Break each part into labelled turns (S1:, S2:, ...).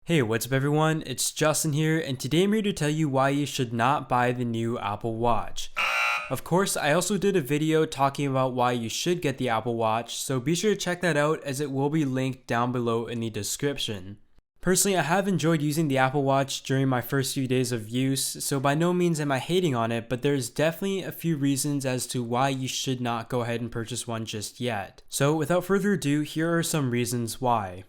S1: Hey, what's up everyone? It's Justin here, and today I'm here to tell you why you should not buy the new Apple Watch. Of course, I also did a video talking about why you should get the Apple Watch, so be sure to check that out as it will be linked down below in the description. Personally, I have enjoyed using the Apple Watch during my first few days of use, so by no means am I hating on it, but there's definitely a few reasons as to why you should not go ahead and purchase one just yet. So without further ado, here are some reasons why.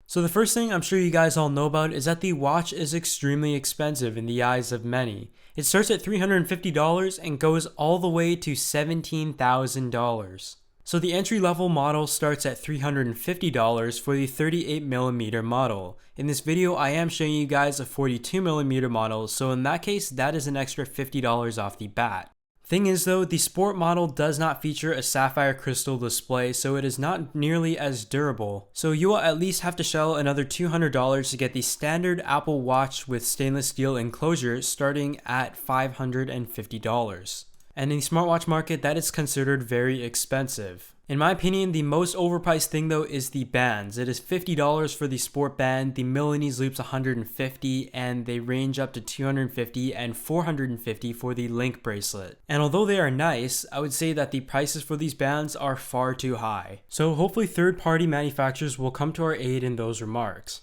S1: So the first thing I'm sure you guys all know about is that the watch is extremely expensive in the eyes of many. It starts at $350 and goes all the way to $17,000. So the entry-level model starts at $350 for the 38mm model. In this video, I am showing you guys a 42mm model, so in that case, that is an extra $50 off the bat. Thing is though, the Sport model does not feature a sapphire crystal display, so it is not nearly as durable. So you will at least have to shell another $200 to get the standard Apple Watch with stainless steel enclosure starting at $550. And in the smartwatch market, that is considered very expensive. In my opinion, the most overpriced thing though is the bands. It is $50 for the Sport band, the Milanese Loop's $150, and they range up to $250 and $450 for the Link bracelet. And although they are nice, I would say that the prices for these bands are far too high. So hopefully third-party manufacturers will come to our aid in those remarks.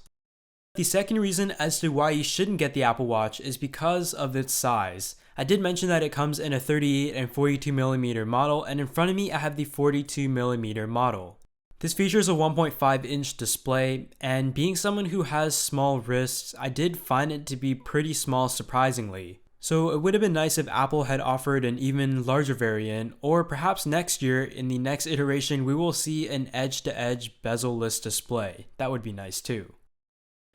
S1: The second reason as to why you shouldn't get the Apple Watch is because of its size. I did mention that it comes in a 38 and 42mm model, and in front of me I have the 42mm model. This features a 1.5-inch display, and being someone who has small wrists, I did find it to be pretty small surprisingly. So it would have been nice if Apple had offered an even larger variant, or perhaps next year in the next iteration we will see an edge-to-edge bezel-less display. That would be nice too.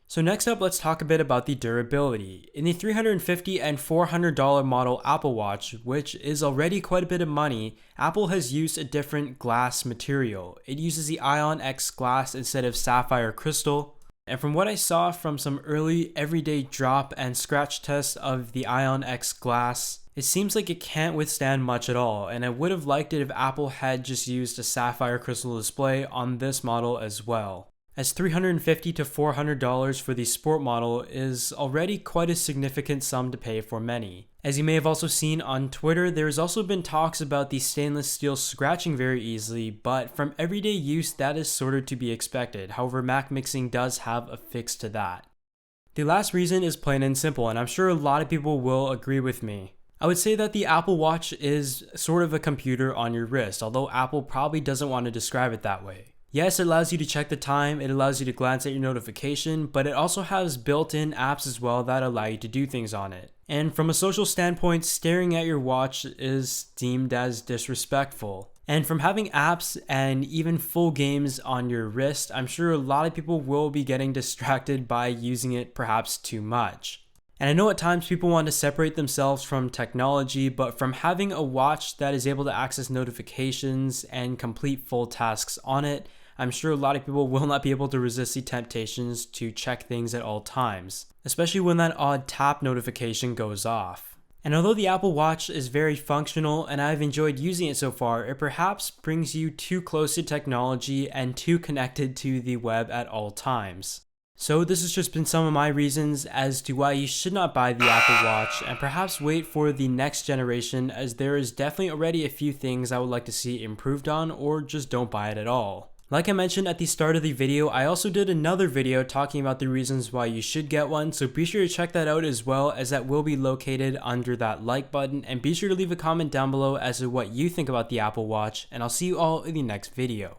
S1: So next up, let's talk a bit about the durability. In the $350 and $400 model Apple Watch, which is already quite a bit of money, Apple has used a different glass material. It uses the Ion X glass instead of sapphire crystal. And from what I saw from some early everyday drop and scratch tests of the Ion X glass, it seems like it can't withstand much at all, and I would have liked it if Apple had just used a sapphire crystal display on this model as well, as $350 to $400 for the Sport model is already quite a significant sum to pay for many. As you may have also seen on Twitter, there has also been talks about the stainless steel scratching very easily, but from everyday use that is sort of to be expected. However, Mac Mixing does have a fix to that. The last reason is plain and simple, and I'm sure a lot of people will agree with me. I would say that the Apple Watch is sort of a computer on your wrist, although Apple probably doesn't want to describe it that way. Yes, it allows you to check the time, it allows you to glance at your notification, but it also has built-in apps as well that allow you to do things on it. And from a social standpoint, staring at your watch is deemed as disrespectful. And from having apps and even full games on your wrist, I'm sure a lot of people will be getting distracted by using it perhaps too much. And I know at times people want to separate themselves from technology, but from having a watch that is able to access notifications and complete full tasks on it, I'm sure a lot of people will not be able to resist the temptations to check things at all times, especially when that odd tap notification goes off. And although the Apple Watch is very functional and I've enjoyed using it so far, it perhaps brings you too close to technology and too connected to the web at all times. So this has just been some of my reasons as to why you should not buy the Apple Watch, and perhaps wait for the next generation, as there is definitely already a few things I would like to see improved on, or just don't buy it at all. Like I mentioned at the start of the video, I also did another video talking about the reasons why you should get one, so be sure to check that out as well, as that will be located under that like button, and be sure to leave a comment down below as to what you think about the Apple Watch, and I'll see you all in the next video.